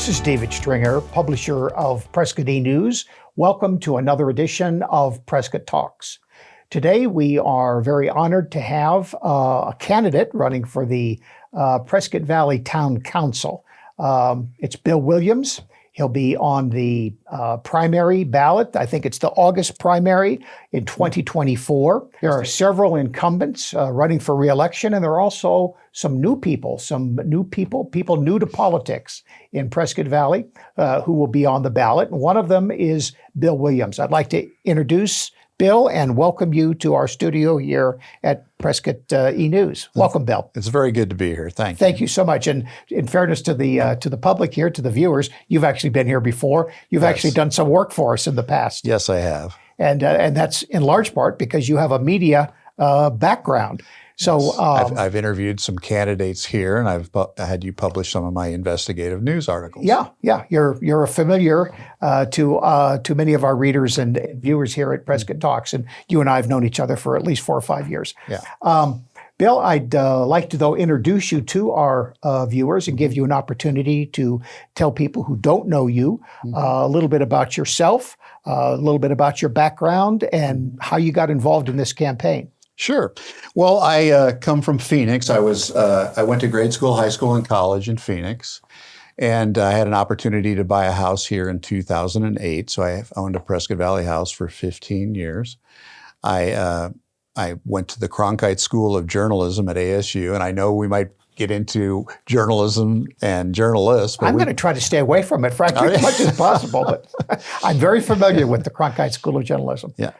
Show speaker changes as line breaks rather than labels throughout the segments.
This is David Stringer, publisher of Prescott News. Welcome to another edition of Prescott Talks. Today we are very honored to have a candidate running for the Prescott Valley Town Council. It's Bill Williams. He'll be on the primary ballot. I think it's the August primary in 2024. There are several incumbents running for re-election, and there are also some new people new to politics in Prescott Valley who will be on the ballot. And one of them is Bill Williams. I'd like to introduce Bill and welcome you to our studio here at Prescott News. Welcome, Bill.
It's very good to be here. Thank you.
Thank you so much. And in fairness to the public here, to the viewers, you've actually been here before. You've actually done some work for us in the past.
Yes, I have.
And that's in large part because you have a media background. So
yes. I've interviewed some candidates here, and I've had you publish some of my investigative news articles.
Yeah. You're a familiar to many of our readers and viewers here at Prescott Talks, and you and I have known each other for at least 4 or 5 years.
Yeah.
Bill, I'd like to, though, introduce you to our viewers and give you an opportunity to tell people who don't know you a little bit about yourself, a little bit about your background, and how you got involved in this campaign.
Sure. Well, I come from Phoenix. I went to grade school, high school, and college in Phoenix, and I had an opportunity to buy a house here in 2008. So I owned a Prescott Valley house for 15 years. I went to the Cronkite School of Journalism at ASU, and I know we might get into journalism and journalists. But
I'm going to try to stay away from it, frankly, as much as possible. But I'm very familiar with the Cronkite School of Journalism.
Yeah.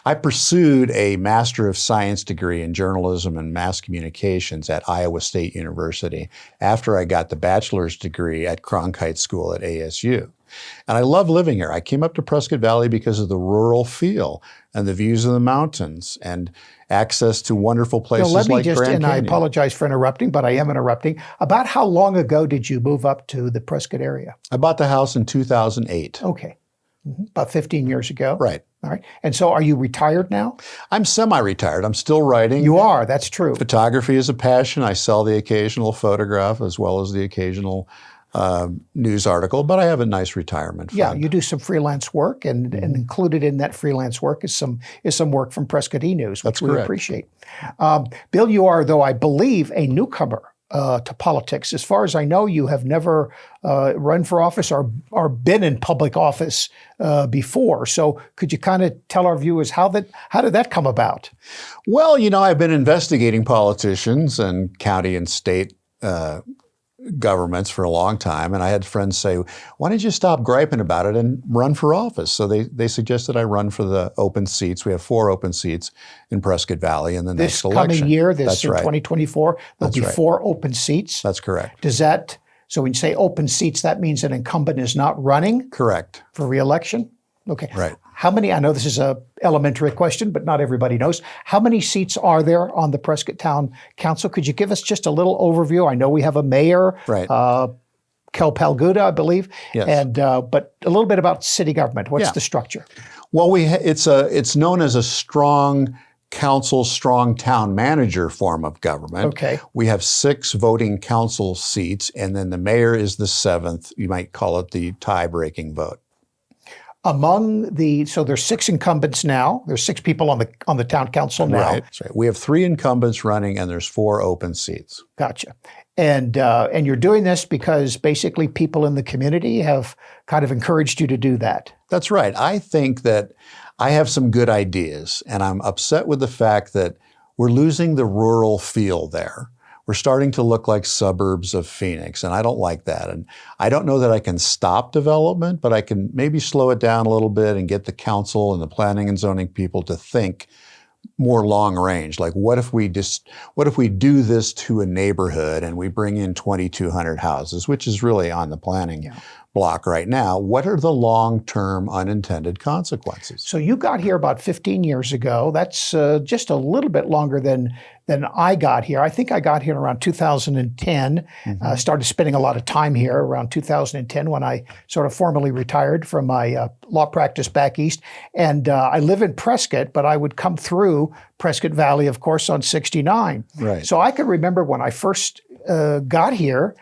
I pursued a Master of Science degree in journalism and mass communications at Iowa State University after I got the bachelor's degree at Cronkite School at ASU. And I love living here. I came up to Prescott Valley because of the rural feel and the views of the mountains and access to wonderful places like Grand Canyon.
And I apologize for interrupting, but I am interrupting. About how long ago did you move up to the Prescott area?
I bought the house in 2008.
Okay. About 15 years ago.
Right.
All right. And so are you retired now?
I'm semi-retired. I'm still writing.
You are. That's true.
Photography is a passion. I sell the occasional photograph as well as the occasional news article, but I have a nice retirement fund.
Yeah, you do some freelance work, and included in that freelance work is some work from Prescott News, which we appreciate. Bill, you are, though I believe, a newcomer to politics. As far as I know, you have never run for office or been in public office before. So could you kind of tell our viewers how did that come about?
Well, I've been investigating politicians and county and state governments for a long time, and I had friends say, why don't you stop griping about it and run for office? So they suggested I run for the open seats. We have 4 open seats in Prescott Valley in the next election.
This coming year, 2024, there'll be 4 open seats.
That's correct.
So when you say open seats, that means an incumbent is not running?
Correct.
For re-election? Okay.
Right.
How many, I know this is an elementary question, but not everybody knows. How many seats are there on the Prescott Town Council? Could you give us just a little overview? I know we have a mayor,
right.
Kel Palguda, I believe,
yes.
But a little bit about city government. What's the structure?
Well, it's known as a strong council, strong town manager form of government.
Okay.
We have 6 voting council seats, and then the mayor is the 7th. You might call it the tie-breaking vote.
So there's 6 incumbents now. There's 6 people on the town council now.
Right. That's right. We have 3 incumbents running, and there's 4 open seats.
Gotcha. And you're doing this because basically people in the community have kind of encouraged you to do that.
That's right. I think that I have some good ideas, and I'm upset with the fact that we're losing the rural feel there. We're starting to look like suburbs of Phoenix, and I don't like that. And I don't know that I can stop development, but I can maybe slow it down a little bit and get the council and the planning and zoning people to think more long range. Like, what if we do this to a neighborhood and we bring in 2,200 houses, which is really on the planning block right now? What are the long-term unintended consequences? So
you got here about 15 years ago. That's just a little bit longer than I got here. I think I got here around 2010. Started spending a lot of time here around 2010 when I sort of formally retired from my law practice back east. And I live in Prescott, but I would come through Prescott Valley, of course, on 69.
Right.
So I can remember when I first got here,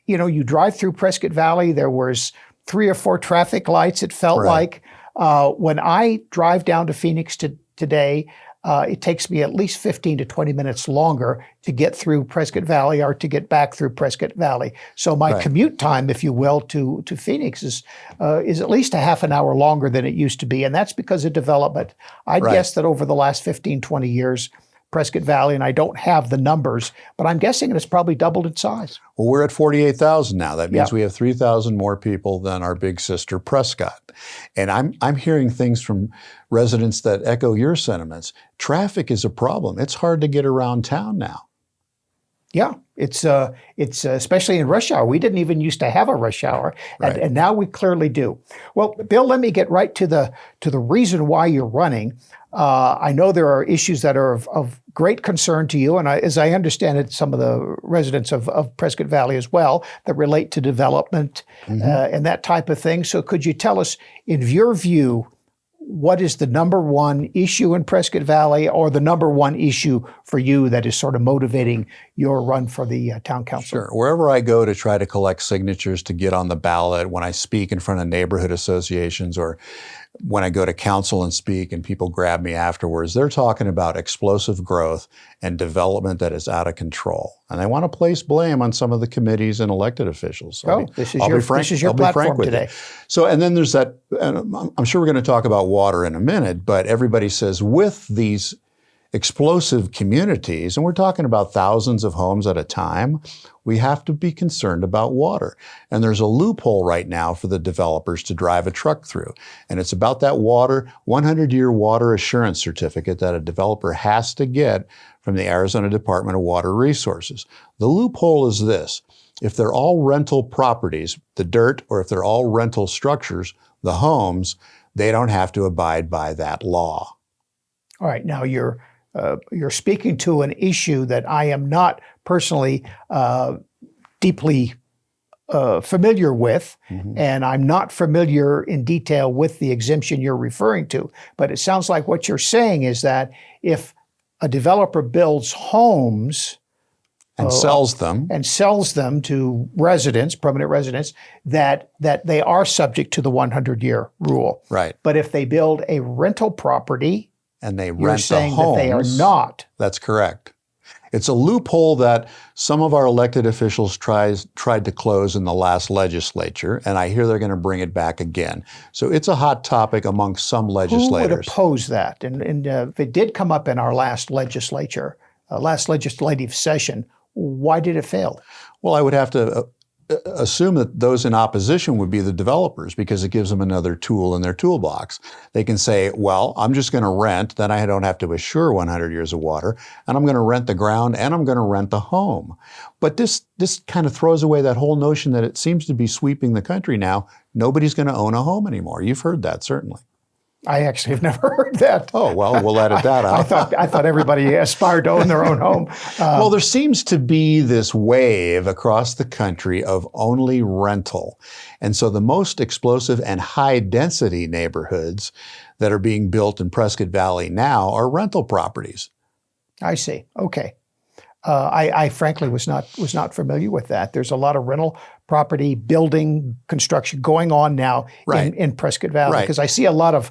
you drive through Prescott Valley, there was 3 or 4 traffic lights, it felt
Right.
like. When I drive down to Phoenix today, it takes me at least 15 to 20 minutes longer to get through Prescott Valley or to get back through Prescott Valley. So my
Right.
commute time, if you will, to Phoenix is at least a half an hour longer than it used to be. And that's because of development. I'd
Right.
guess that over the last 15, 20 years, Prescott Valley, and I don't have the numbers, but I'm guessing it's probably doubled in size.
Well, we're at 48,000 now. That means
Yeah.
we have 3,000 more people than our big sister Prescott. And I'm hearing things from residents that echo your sentiments. Traffic is a problem. It's hard to get around town now.
Yeah, it's especially in rush hour. We didn't even used to have a rush hour,
Right.
and now we clearly do. Well, Bill, let me get right to the reason why you're running. I know there are issues that are of great concern to you, and as I understand it, some of the residents of Prescott Valley as well, that relate to development and that type of thing. So could you tell us, in your view, what is the number one issue in Prescott Valley, or the number one issue for you that is sort of motivating your run for the town council?
Sure. Wherever I go to try to collect signatures to get on the ballot, when I speak in front of neighborhood associations, or when I go to council and speak and people grab me afterwards, they're talking about explosive growth and development that is out of control. And they want to place blame on some of the committees and elected officials.
This is your platform today.
So, and then there's that, and I'm sure we're going to talk about water in a minute, but everybody says with these explosive communities, and we're talking about thousands of homes at a time, we have to be concerned about water. And there's a loophole right now for the developers to drive a truck through. And it's about that 100-year water assurance certificate that a developer has to get from the Arizona Department of Water Resources. The loophole is this: if they're all rental properties, the dirt, or if they're all rental structures, the homes, they don't have to abide by that law.
All right, now you're speaking to an issue that I am not personally deeply familiar with, and I'm not familiar in detail with the exemption you're referring to. But it sounds like what you're saying is that if a developer builds homes
And sells them
to residents, permanent residents, that they are subject to the 100-year rule.
Right.
But if they build a rental property,
and they
you're
rent the
saying
homes,
that they are not.
That's correct. It's a loophole that some of our elected officials tried to close in the last legislature, and I hear they're going to bring it back again. So it's a hot topic among some legislators.
Who would oppose that? And if it did come up in our last legislature, last legislative session, why did it fail?
Well, I would have to assume that those in opposition would be the developers, because it gives them another tool in their toolbox. They can say, well, I'm just going to rent, then I don't have to assure 100 years of water, and I'm going to rent the ground, and I'm going to rent the home. But this kind of throws away that whole notion that it seems to be sweeping the country now. Nobody's going to own a home anymore. You've heard that, certainly.
I actually have never heard that.
Oh, well, we'll edit that out.
I thought everybody aspired to own their own home.
Well, there seems to be this wave across the country of only rental. And so the most explosive and high density neighborhoods that are being built in Prescott Valley now are rental properties.
I see. Okay. I frankly was not familiar with that. There's a lot of rental property building construction going on now in Prescott Valley, because I see a lot of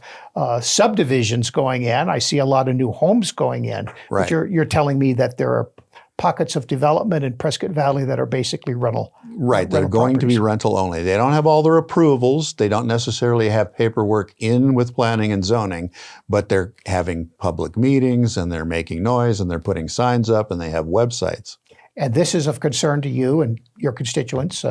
subdivisions going in. I see a lot of new homes going in.
Right.
But you're telling me that there are pockets of development in Prescott Valley that are basically rental.
Right, they're going to be rental only. They don't have all their approvals. They don't necessarily have paperwork in with planning and zoning, but they're having public meetings and they're making noise and they're putting signs up and they have websites.
And this is of concern to you and your constituents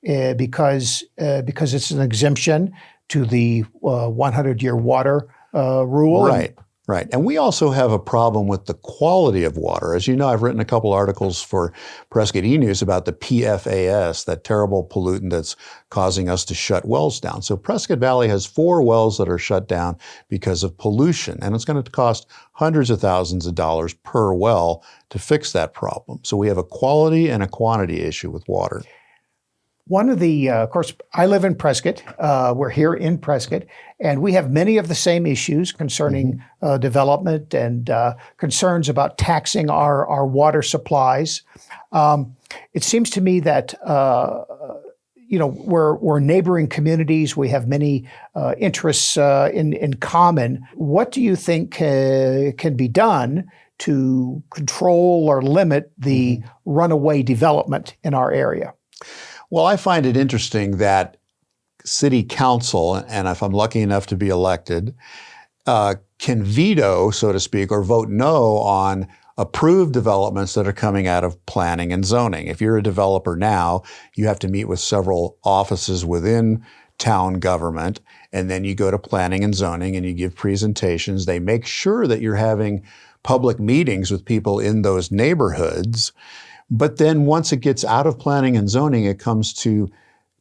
because it's an exemption to the 100-year water rule.
Right. And we also have a problem with the quality of water. As you know, I've written a couple articles for Prescott E-News about the PFAS, that terrible pollutant that's causing us to shut wells down. So Prescott Valley has 4 wells that are shut down because of pollution, and it's going to cost hundreds of thousands of dollars per well to fix that problem. So we have a quality and a quantity issue with water.
One of the, of course, I live in Prescott. We're here in Prescott, and we have many of the same issues concerning development and concerns about taxing our water supplies. It seems to me that we're neighboring communities. We have many interests in common. What do you think can be done to control or limit the runaway development in our area?
Well, I find it interesting that city council, and if I'm lucky enough to be elected, can veto, so to speak, or vote no on approved developments that are coming out of planning and zoning. If you're a developer now, you have to meet with several offices within town government, and then you go to planning and zoning and you give presentations. They make sure that you're having public meetings with people in those neighborhoods. But then once it gets out of planning and zoning, it comes to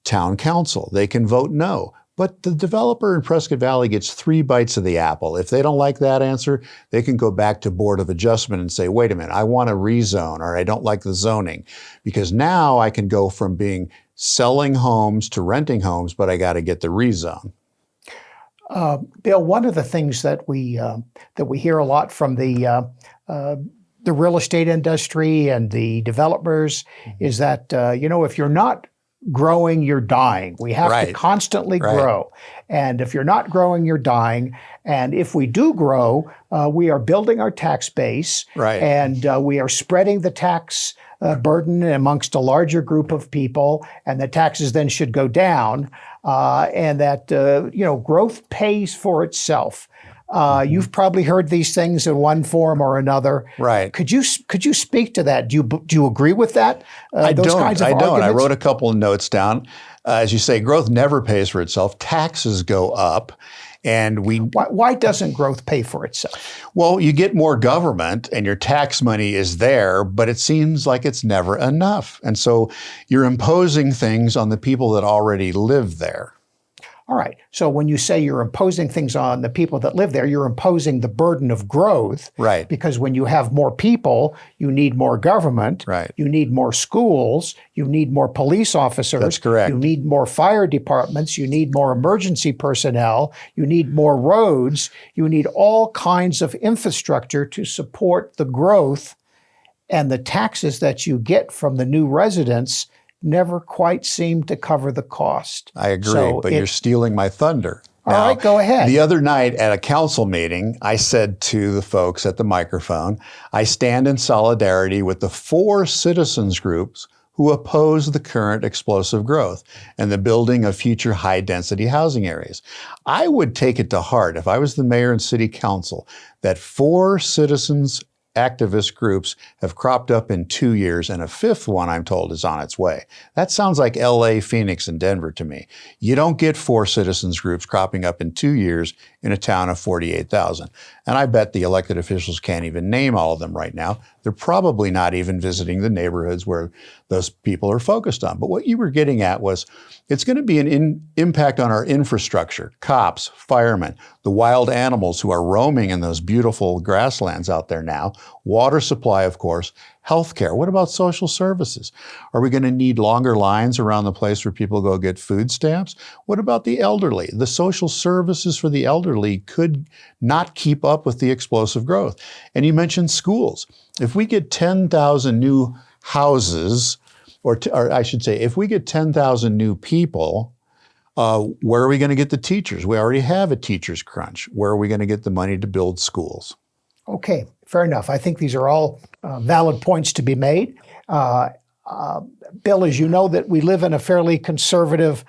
town council. They can vote no. But the developer in Prescott Valley gets 3 bites of the apple. If they don't like that answer, they can go back to Board of Adjustment and say, wait a minute, I want to rezone, or I don't like the zoning. Because now I can go from selling homes to renting homes, but I got to get the rezone.
Bill, one of the things that we hear a lot from the real estate industry and the developers is that, if you're not growing, you're dying. We have to constantly grow. And if you're not growing, you're dying. And if we do grow, we are building our tax base and we are spreading the tax burden amongst a larger group of people, and the taxes then should go down, and that, growth pays for itself. You've probably heard these things in one form or another.
Right.
Could you speak to that? Do you agree with that?
I don't.
Arguments?
I wrote a couple of notes down. As you say, growth never pays for itself. Taxes go up. And
why doesn't growth pay for itself?
Well, you get more government and your tax money is there, but it seems like it's never enough. And so you're imposing things on the people that already live there.
All right. So when you say you're imposing things on the people that live there, you're imposing the burden of growth.
Right.
Because when you have more people, you need more government.
Right.
You need more schools. You need more police officers.
That's correct.
You need more fire departments. You need more emergency personnel. You need more roads. You need all kinds of infrastructure to support the growth, and the taxes that you get from the new residents never quite seem to cover the cost.
I agree, but you're stealing my thunder.
All right, go ahead.
The other night at a council meeting, I said to the folks at the microphone, I stand in solidarity with the 4 citizens groups who oppose the current explosive growth and the building of future high-density housing areas. I would take it to heart if I was the mayor and city council that 4 citizens activist groups have cropped up in 2 years, and a 5th one, I'm told, is on its way. That sounds like LA, Phoenix, and Denver to me. You don't get 4 citizens groups cropping up in 2 years in a town of 48,000. And I bet the elected officials can't even name all of them right now. They're probably not even visiting the neighborhoods where those people are focused on. But what you were getting at was it's going to be an impact on our infrastructure, cops, firemen, the wild animals who are roaming in those beautiful grasslands out there now, water supply, of course, healthcare. What about social services? Are we going to need longer lines around the place where people go get food stamps? What about the elderly? The social services for the elderly could not keep up with the explosive growth. And you mentioned schools. If we get 10,000 new houses, or I should say, if we get 10,000 new people, where are we going to get the teachers? We already have a teachers crunch. Where are we going to get the money to build schools?
Okay, fair enough. I think these are all valid points to be made. Bill, as you know, that we live in a fairly conservative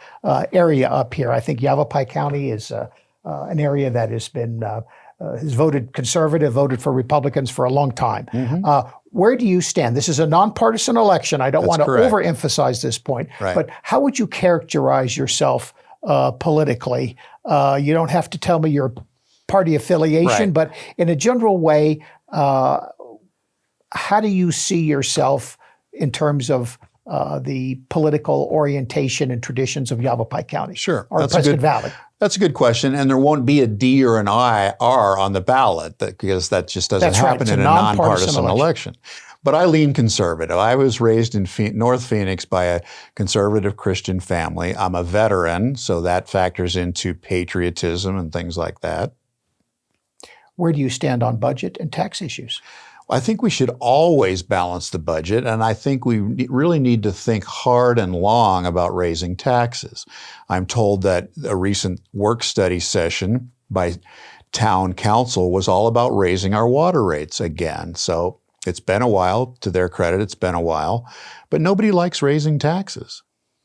area up here. I think Yavapai County is an area that has voted conservative, voted for Republicans for a long time. Where do you stand? This is a nonpartisan election. I don't want to overemphasize this point, but how would you characterize yourself politically? You don't have to tell me your party affiliation, but in a general way, how do you see yourself in terms of the political orientation and traditions of Yavapai County?
Sure.
Or Prescott Valley?
That's a good question. And there won't be a D or an R on the ballot because that just doesn't happen in a nonpartisan election. But I lean conservative. I was raised in North Phoenix by a conservative Christian family. I'm a veteran, so that factors into patriotism and things like that.
Where do you stand on budget and tax issues?
I think we should always balance the budget, and I think we really need to think hard and long about raising taxes. I'm told that a recent work study session by Town Council was all about raising our water rates again. So it's been a while. To their credit, it's been a while. But nobody likes raising taxes.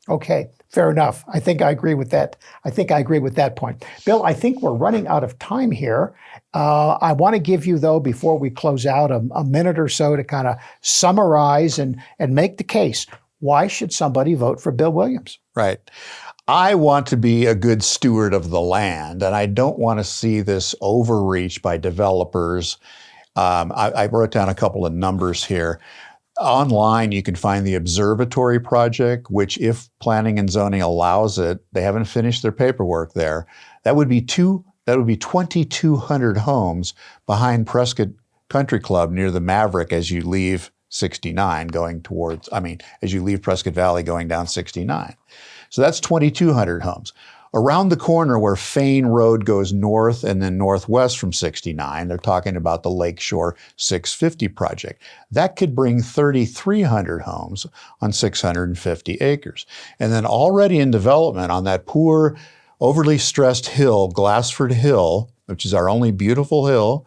Okay, fair enough. I think I agree with that. I think I agree with that point. Bill, I think we're running out of time here. I want to give you, though, before we close out, a minute or so to kind of summarize and make the case. Why should somebody vote for Bill Williams?
Right. I want to be a good steward of the land, and I don't want to see this overreach by developers. I wrote down a couple of numbers here. Online, you can find the Observatory Project, which, if planning and zoning allows it, they haven't finished their paperwork there. That would be 2,200 homes behind Prescott Country Club near the Maverick as you leave 69 as you leave Prescott Valley going down 69. So that's 2,200 homes. Around the corner where Fane Road goes north and then northwest from 69, they're talking about the Lakeshore 650 project. That could bring 3,300 homes on 650 acres. And then already in development on that poor, overly stressed hill, Glassford Hill, which is our only beautiful hill,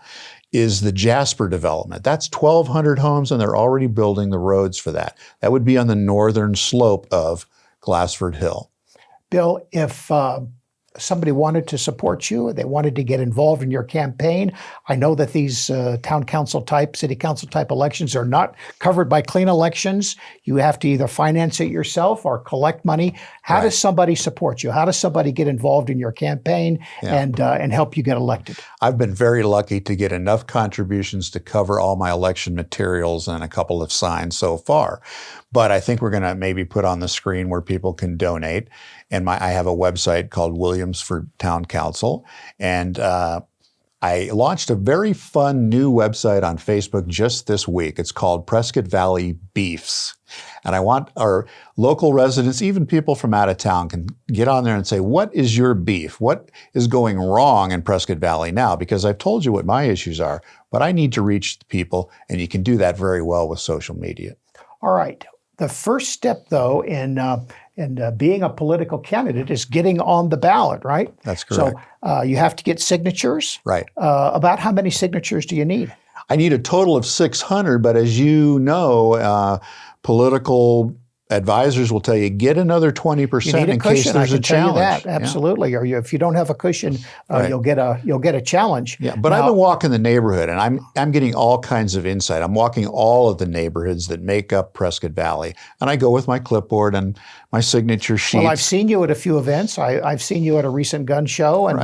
is the Jasper development. That's 1,200 homes, and they're already building the roads for that. That would be on the northern slope of Glassford Hill.
Bill, if somebody wanted to support you, they wanted to get involved in your campaign, I know that these town council type, city council type elections are not covered by clean elections. You have to either finance it yourself or collect money. How does somebody support you? How does somebody get involved in your campaign and help you get elected?
I've been very lucky to get enough contributions to cover all my election materials and a couple of signs so far. But I think we're going to maybe put on the screen where people can donate. And I have a website called Williams for Town Council. And I launched a very fun new website on Facebook just this week. It's called Prescott Valley Beefs. And I want our local residents, even people from out of town, can get on there and say, what is your beef? What is going wrong in Prescott Valley now? Because I've told you what my issues are, but I need to reach the people, and you can do that very well with social media.
All right. The first step, though, in being a political candidate is getting on the ballot, right?
That's correct.
So you have to get signatures.
Right.
About how many signatures do you need?
I need a total of 600, but as you know, political advisors will tell you, get another 20% in case there's a challenge.
That. Absolutely. Yeah. Or if you don't have a cushion, you'll get a challenge.
Yeah, but I've been walking the neighborhood, and I'm getting all kinds of insight. I'm walking all of the neighborhoods that make up Prescott Valley, and I go with my clipboard and my signature sheets.
Well, I've seen you at a few events. I've seen you at a recent gun show, and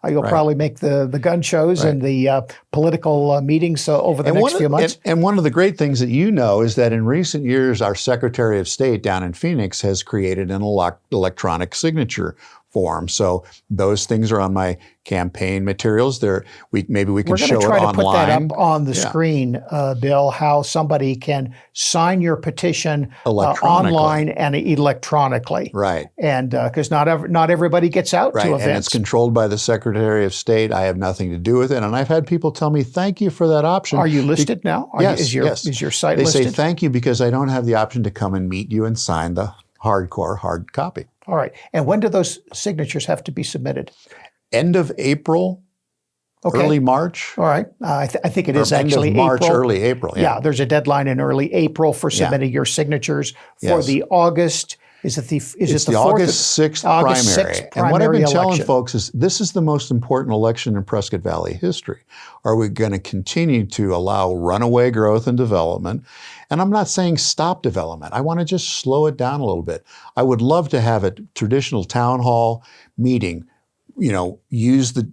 you'll probably make the gun shows and the political meetings over the next few months.
And one of the great things that you know is that in recent years, our Secretary of State down in Phoenix has created an electronic signature form. So those things are on my campaign materials. Maybe we can show it online. We're going to try to put that
up on the screen, Bill, how somebody can sign your petition online and electronically.
Right.
And because not everybody gets out to events.
And it's controlled by the Secretary of State. I have nothing to do with it. And I've had people tell me, thank you for that option.
Are you listed now?
Yes.
Is your site listed?
They say, thank you, because I don't have the option to come and meet you and sign the hard copy.
All right. And when do those signatures have to be submitted?
End of April, early March.
All right. I think it is actually
end of March,
April.
Early April.
Yeah, there's a deadline in early April for submitting your signatures for the August. It's the
August 6th primary. And what I've been telling folks is this is the most important election in Prescott Valley history. Are we going to continue to allow runaway growth and development? And I'm not saying stop development. I want to just slow it down a little bit. I would love to have a traditional town hall meeting, use the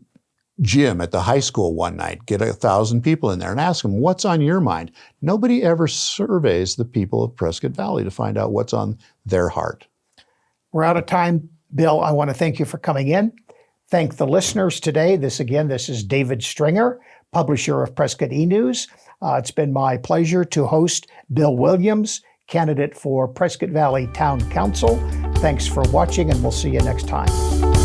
gym at the high school one night, get 1,000 people in there and ask them, what's on your mind? Nobody ever surveys the people of Prescott Valley to find out what's on their heart.
We're out of time. Bill, I want to thank you for coming in. Thank the listeners today. This is David Stringer, publisher of Prescott E-News. It's been my pleasure to host Bill Williams, candidate for Prescott Valley Town Council. Thanks for watching, and we'll see you next time.